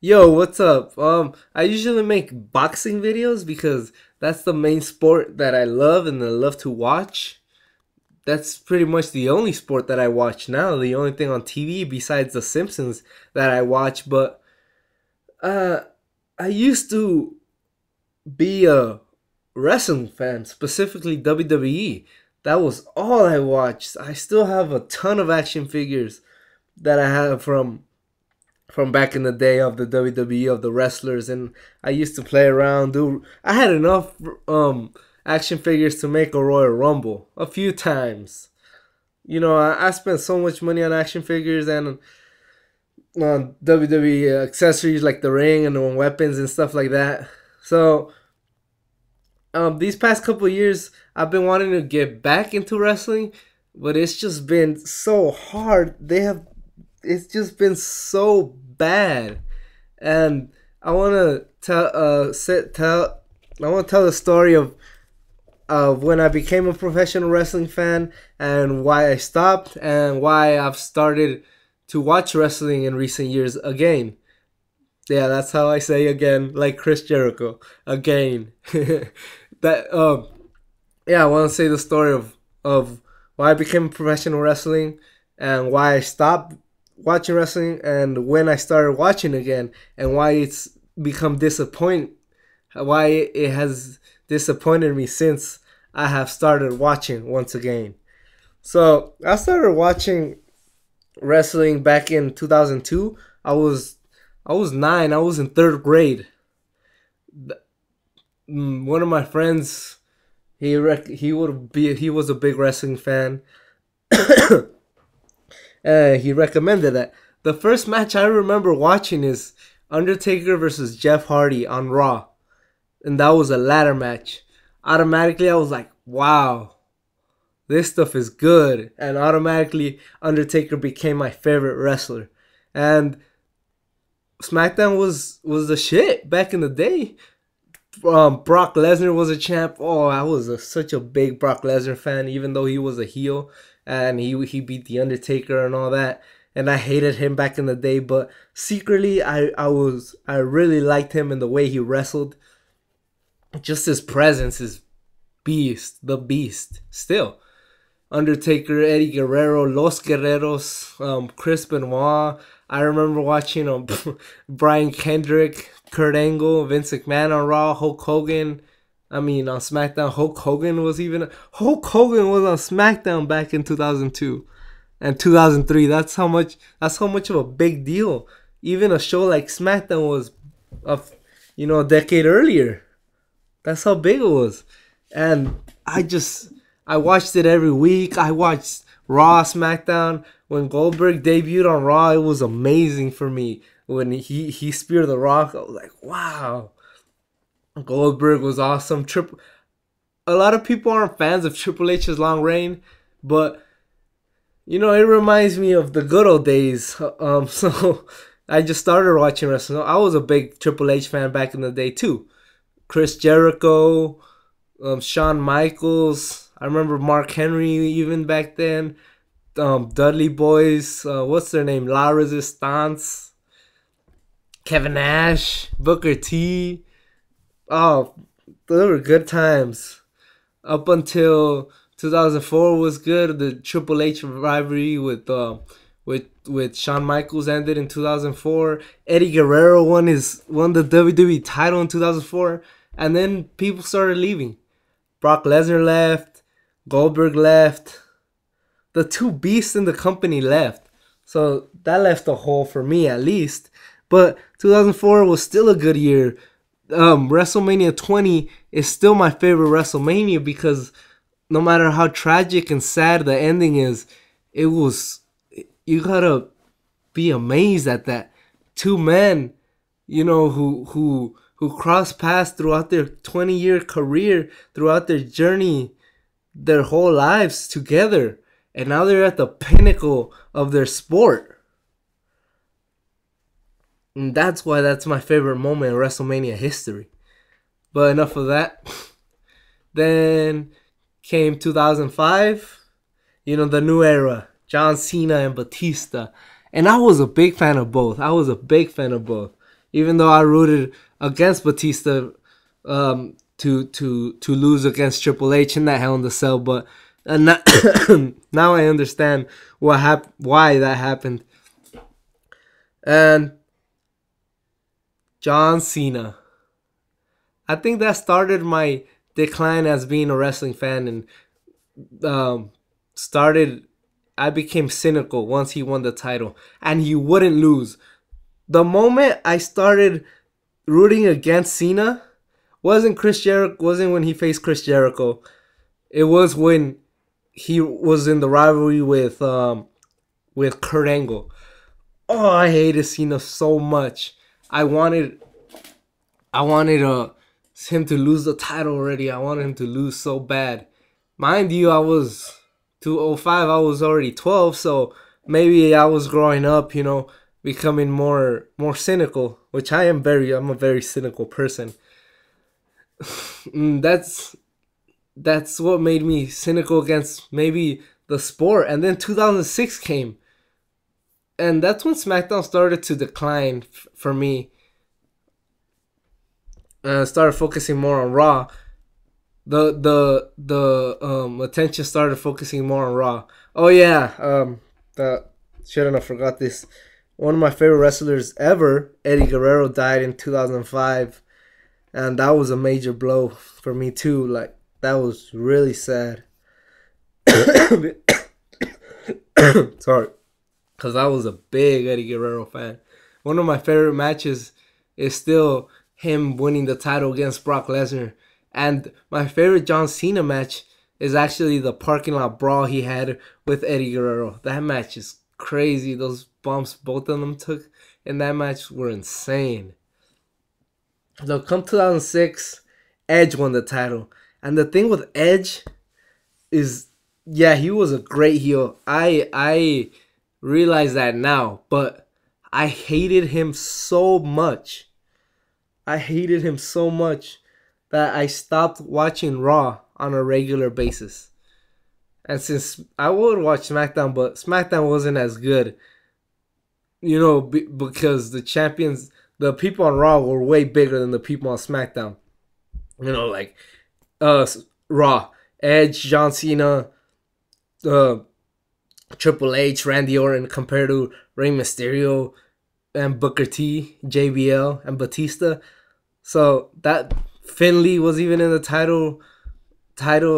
Yo, what's up? I usually make boxing videos because that's the main sport that I love and I love to watch. That's pretty much the only sport that I watch now, the only thing on TV besides The Simpsons that I watch. But uh, I used to be a wrestling fan, specifically WWE. That was all I watched. I still have a ton of action figures that I have from back in the day of the WWE of the wrestlers, and I used to play around. Do I had enough action figures to make a Royal Rumble a few times. I spent so much money on action figures and on WWE accessories like the ring and the weapons and stuff like that. So these past couple of years, I've been wanting to get back into wrestling, but it's just been so hard. It's just been so bad, and I want to I want to tell the story of when I became a professional wrestling fan and why I stopped and why I've started to watch wrestling in recent years again. Yeah, that's how I say again, like Chris Jericho, again. that yeah, I want to say the story of why I became professional wrestling and why I stopped watching wrestling and when I started watching again and why it's become why it has disappointed me since I have started watching once again. So I started watching wrestling back in 2002. I was 9. I was in third grade. One of my friends, he was a big wrestling fan. He recommended that. The first match I remember watching is Undertaker versus Jeff Hardy on Raw, and that was a ladder match. Automatically, I was like, "Wow, this stuff is good," and automatically, Undertaker became my favorite wrestler. And SmackDown was the shit back in the day. Brock Lesnar was a champ. Oh, I was such a big Brock Lesnar fan, even though he was a heel and he beat the Undertaker and all that. And I hated him back in the day, but secretly I really liked him and the way he wrestled. Just his presence is the beast. Still, Undertaker, Eddie Guerrero, Los Guerreros, Chris Benoit. I remember watching Brian Kendrick, Kurt Angle, Vince McMahon on Raw, Hulk Hogan. I mean, on SmackDown, Hulk Hogan was on SmackDown back in 2002 and 2003. That's how much of a big deal. Even a show like SmackDown was a decade earlier. That's how big it was. And I watched it every week. I watched Raw, SmackDown. When Goldberg debuted on Raw, it was amazing for me. When he speared The Rock, I was like, wow. Goldberg was awesome. A lot of people aren't fans of Triple H's long reign, but it reminds me of the good old days. So I just started watching wrestling. I was a big Triple H fan back in the day too. Chris Jericho, Shawn Michaels. I remember Mark Henry even back then. Dudley Boys. What's their name? La Resistance. Kevin Nash. Booker T. Oh, those were good times. Up until 2004 was good. The Triple H rivalry with Shawn Michaels ended in 2004. Eddie Guerrero won the WWE title in 2004, and then people started leaving. Brock Lesnar left. Goldberg left. The two beasts in the company left. So that left a hole for me at least. But 2004 was still a good year. WrestleMania 20 is still my favorite WrestleMania because no matter how tragic and sad the ending is, you gotta be amazed at that. Two men, who crossed paths throughout their 20-year career, throughout their journey, their whole lives together, and now they're at the pinnacle of their sport. And that's why that's my favorite moment in WrestleMania history. But enough of that. Then came 2005, the new era, John Cena and Batista. And I was a big fan of both. even though I rooted against Batista to lose against Triple H in that Hell in the Cell, but now, now I understand why that happened. And John Cena, I think that started my decline as being a wrestling fan, and started. I became cynical once he won the title, and he wouldn't lose. The moment I started rooting against Cena wasn't when he faced Chris Jericho. It was when he was in the rivalry with Kurt Angle. Oh, I hated Cena so much. I wanted him to lose the title already. I wanted him to lose so bad. Mind you, I was 205. I was already 12, so maybe I was growing up, becoming more cynical, which I'm a very cynical person. That's what made me cynical against maybe the sport. And then 2006 came, and that's when SmackDown started to decline for me. Started focusing more on Raw. The attention started focusing more on Raw. Oh yeah, shouldn't have forgot this. One of my favorite wrestlers ever, Eddie Guerrero, died in 2005, and that was a major blow for me too. Like, that was really sad. Sorry, because I was a big Eddie Guerrero fan. One of my favorite matches is still him winning the title against Brock Lesnar. And my favorite John Cena match is actually the parking lot brawl he had with Eddie Guerrero. That match is crazy. Those bumps both of them took in that match were insane. So come 2006, Edge won the title. And the thing with Edge is, yeah, he was a great heel. I realize that now, but I hated him so much. That I stopped watching Raw on a regular basis. And since I would watch SmackDown, but SmackDown wasn't as good, because the people on Raw were way bigger than the people on SmackDown. Like Raw, Edge, John Cena, Triple H, Randy Orton, compared to Rey Mysterio and Booker T, JBL, and Batista. So that Finley was even in the title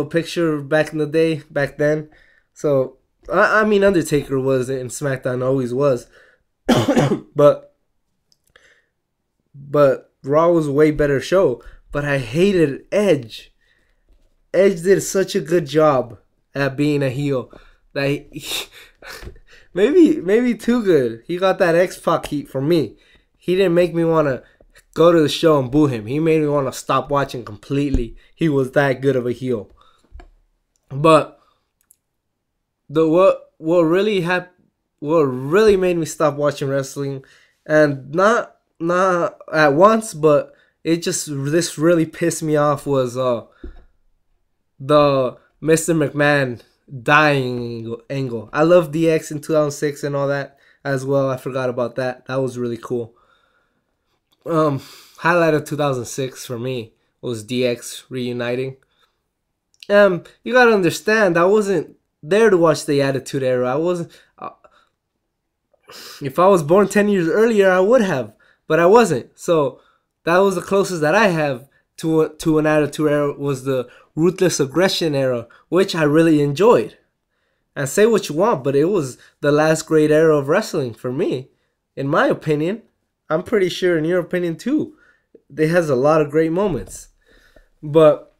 picture back then. So I mean, Undertaker was in SmackDown, always was. but Raw was a way better show. But I hated Edge. Edge did such a good job at being a heel. Like, maybe too good. He got that X-Pac heat for me. He didn't make me want to go to the show and boo him. He made me want to stop watching completely. He was that good of a heel. But what really made me stop watching wrestling, and not at once, but this really pissed me off, was the Mr. McMahon dying angle. I love DX in 2006 and all that as well. I forgot about that. That was really cool. Highlight of 2006 for me was DX reuniting. You gotta understand, I wasn't there to watch the Attitude Era. I wasn't. If I was born 10 years earlier, I would have, but I wasn't. So that was the closest that I have to an Attitude Era, was the Ruthless Aggression Era, which I really enjoyed. And say what you want, but it was the last great era of wrestling for me, in my opinion. I'm pretty sure in your opinion too. It has a lot of great moments. But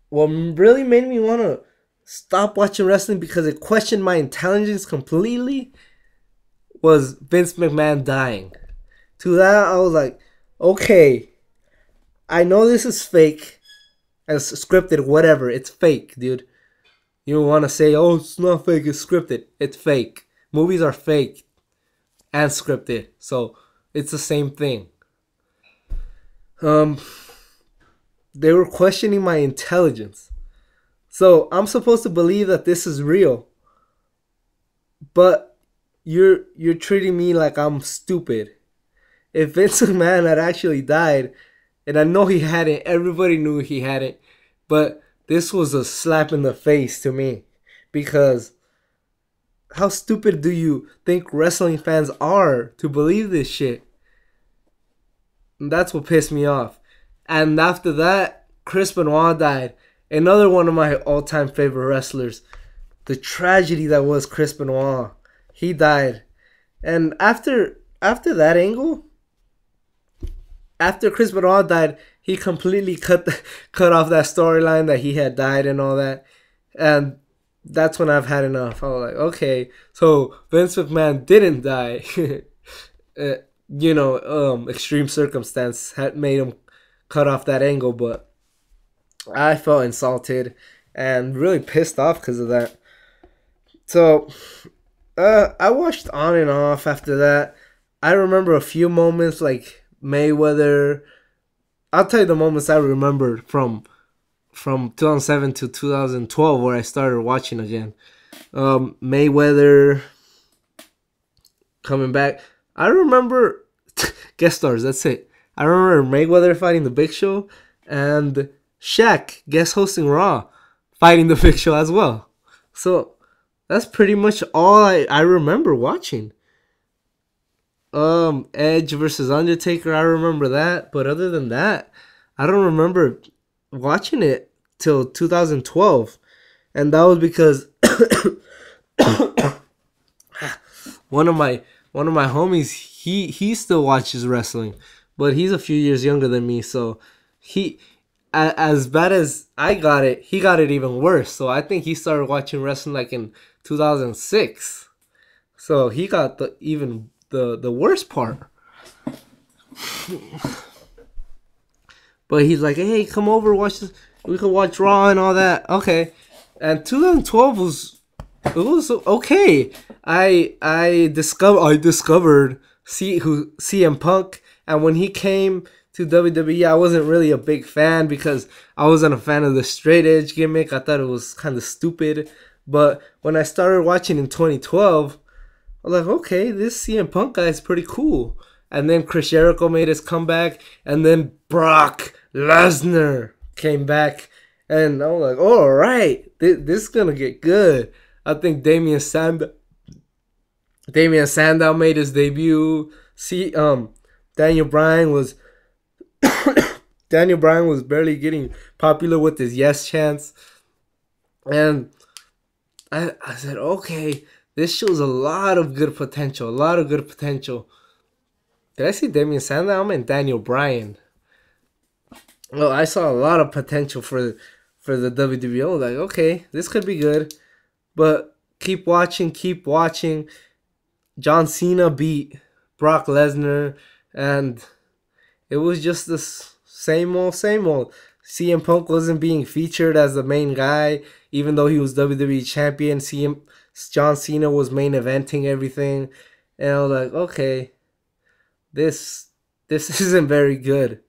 what really made me want to stop watching wrestling, because it questioned my intelligence completely, was Vince McMahon dying. To that, I was like, okay, I know this is fake, as scripted, whatever. It's fake, dude. You want to say, oh, it's not fake, it's scripted. It's fake. Movies are fake and scripted. So it's the same thing. They were questioning my intelligence. So I'm supposed to believe that this is real. But you're treating me like I'm stupid. if Vince McMahon had actually died, and I know he hadn't, everybody knew he hadn't, but this was a slap in the face to me, because how stupid do you think wrestling fans are to believe this shit? And that's what pissed me off. And after that, Chris Benoit died. Another one of my all-time favorite wrestlers. The tragedy that was Chris Benoit. He died. And after that angle, after Chris Benoit died, he completely cut off that storyline that he had died and all that. And that's when I've had enough. I was like, okay, so Vince McMahon didn't die. Extreme circumstance had made him cut off that angle, but I felt insulted and really pissed off because of that. So I watched on and off after that. I remember a few moments like Mayweather. I'll tell you the moments I remember from 2007 to 2012 where I started watching again. Mayweather coming back. I remember guest stars, that's it. I remember Mayweather fighting the Big Show and Shaq guest hosting Raw fighting the Big Show as well. So that's pretty much all I remember watching. Edge versus Undertaker, I remember that, but other than that, I don't remember watching it till 2012, and that was because one of my homies, he still watches wrestling, but he's a few years younger than me, so he, as bad as I got it, he got it even worse. So I think he started watching wrestling like in 2006, so he got the worst part. But he's like, hey, come over, watch this. We could watch Raw and all that. Okay. And 2012 was okay. I discovered CM Punk, and when he came to WWE, I wasn't really a big fan because I wasn't a fan of the straight edge gimmick. I thought it was kind of stupid. But when I started watching in 2012, I was like, okay, this CM Punk guy is pretty cool. And then Chris Jericho made his comeback, and then Brock Lesnar came back, and I was like, all right, this is gonna get good. I think Damian Sandow made his debut. Daniel Bryan was barely getting popular with his yes chants, and I said, okay, this shows a lot of good potential. Did I see Damian Sandow? I meant Daniel Bryan. Well, I saw a lot of potential for the WWE. I was like, okay, this could be good. But keep watching. John Cena beat Brock Lesnar, and it was just the same old. CM Punk wasn't being featured as the main guy, even though he was WWE champion. John Cena was main eventing everything, and I was like, okay, this isn't very good.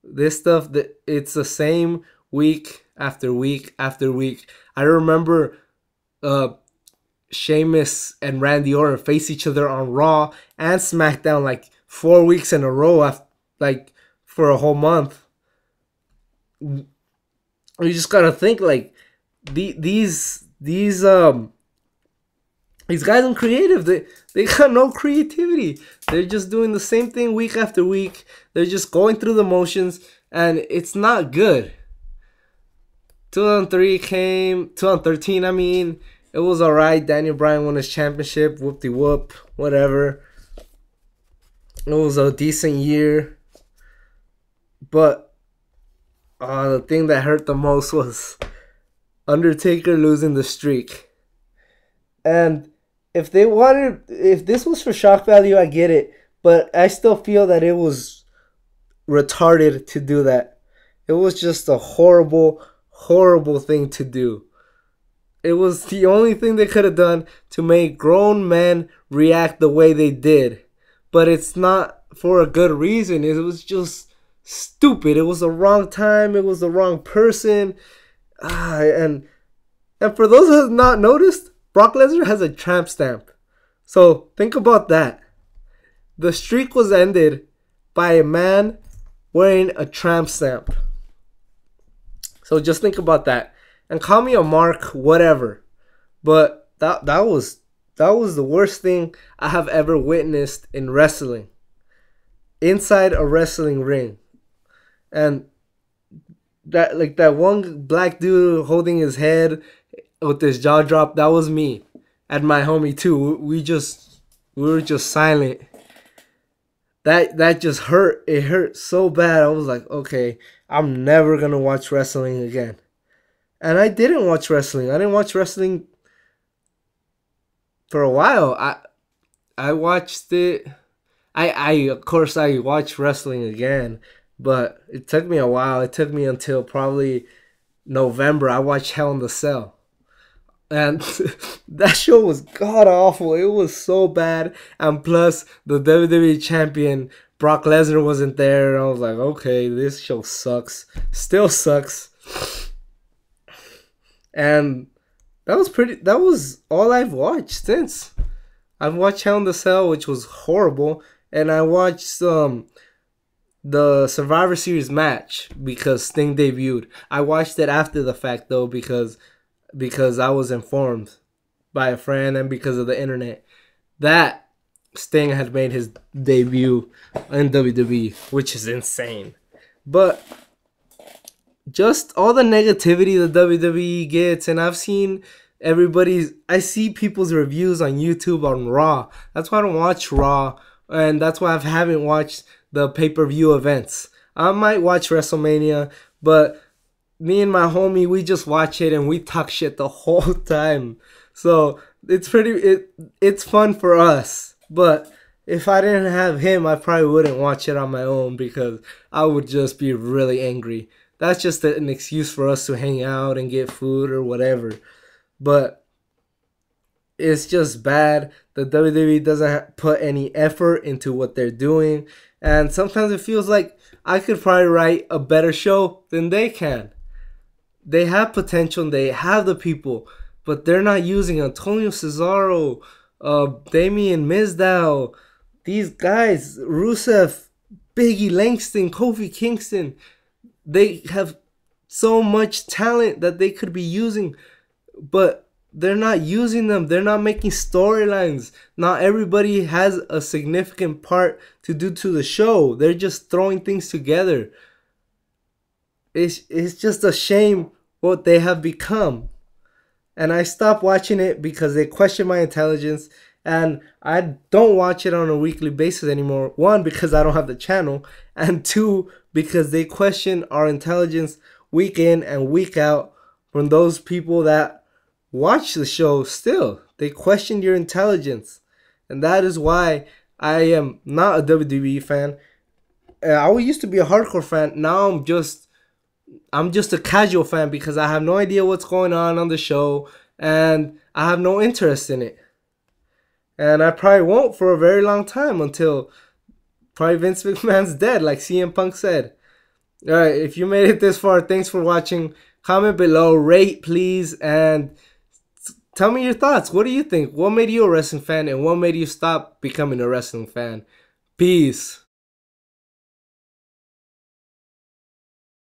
This stuff, it's the same week after week after week. I remember Sheamus and Randy Orton face each other on Raw and SmackDown like 4 weeks in a row, like for a whole month. You just gotta think like these guys in creative, they got no creativity. They're just doing the same thing week after week. They're just going through the motions, and it's not good. 2013, I mean, it was alright. Daniel Bryan won his championship, whoop-de-whoop, whatever. It was a decent year. But the thing that hurt the most was Undertaker losing the streak. And if this was for shock value, I get it. But I still feel that it was retarded to do that. It was just a horrible thing to do. It was the only thing they could have done to make grown men react the way they did. But it's not for a good reason. It was just stupid. It was the wrong time. It was the wrong person. And for those who have not noticed, Brock Lesnar has a tramp stamp. So think about that. The streak was ended by a man wearing a tramp stamp. So just think about that. And call me a mark, whatever. But that was the worst thing I have ever witnessed in wrestling. Inside a wrestling ring. And that one black dude holding his head with his jaw dropped, that was me. And my homie too. We were just silent. That just hurt. It hurt so bad. I was like, okay, I'm never gonna watch wrestling again. And I didn't watch wrestling. I didn't watch wrestling for a while. I watched it. I of course I watched wrestling again, but it took me a while. It took me until probably November. I watched Hell in the Cell. And that show was god awful. It was so bad. And plus, the WWE champion, Brock Lesnar, wasn't there. And I was like, okay, this show sucks. Still sucks. And that was all I've watched since. I've watched Hell in the Cell, which was horrible. And I watched the Survivor Series match because Sting debuted. I watched it after the fact, though, because I was informed by a friend and because of the internet that Sting had made his debut in WWE, which is insane. But just all the negativity the WWE gets, and I see people's reviews on YouTube on Raw. That's why I don't watch Raw, and that's why I haven't watched the pay-per-view events. I might watch WrestleMania, but me and my homie, we just watch it and we talk shit the whole time. So it's fun for us. But if I didn't have him, I probably wouldn't watch it on my own because I would just be really angry. That's just an excuse for us to hang out and get food or whatever. But it's just bad. The WWE doesn't put any effort into what they're doing. And sometimes it feels like I could probably write a better show than they can. They have potential, they have the people, but they're not using Antonio Cesaro, Damian Mizdow, these guys, Rusev, Biggie Langston, Kofi Kingston. They have so much talent that they could be using, but they're not using them. They're not making storylines. Not everybody has a significant part to do to the show. They're just throwing things together. It's just a shame what they have become. And I stopped watching it because they question my intelligence. And I don't watch it on a weekly basis anymore. One, because I don't have the channel. And two, because they question our intelligence week in and week out from those people that watch the show still. They question your intelligence. And that is why I am not a WWE fan. I used to be a hardcore fan. Now I'm just a casual fan because I have no idea what's going on the show and I have no interest in it. And I probably won't for a very long time until probably Vince McMahon's dead, like CM Punk said. Alright, if you made it this far, thanks for watching. Comment below, rate please, and tell me your thoughts. What do you think? What made you a wrestling fan and what made you stop becoming a wrestling fan? Peace.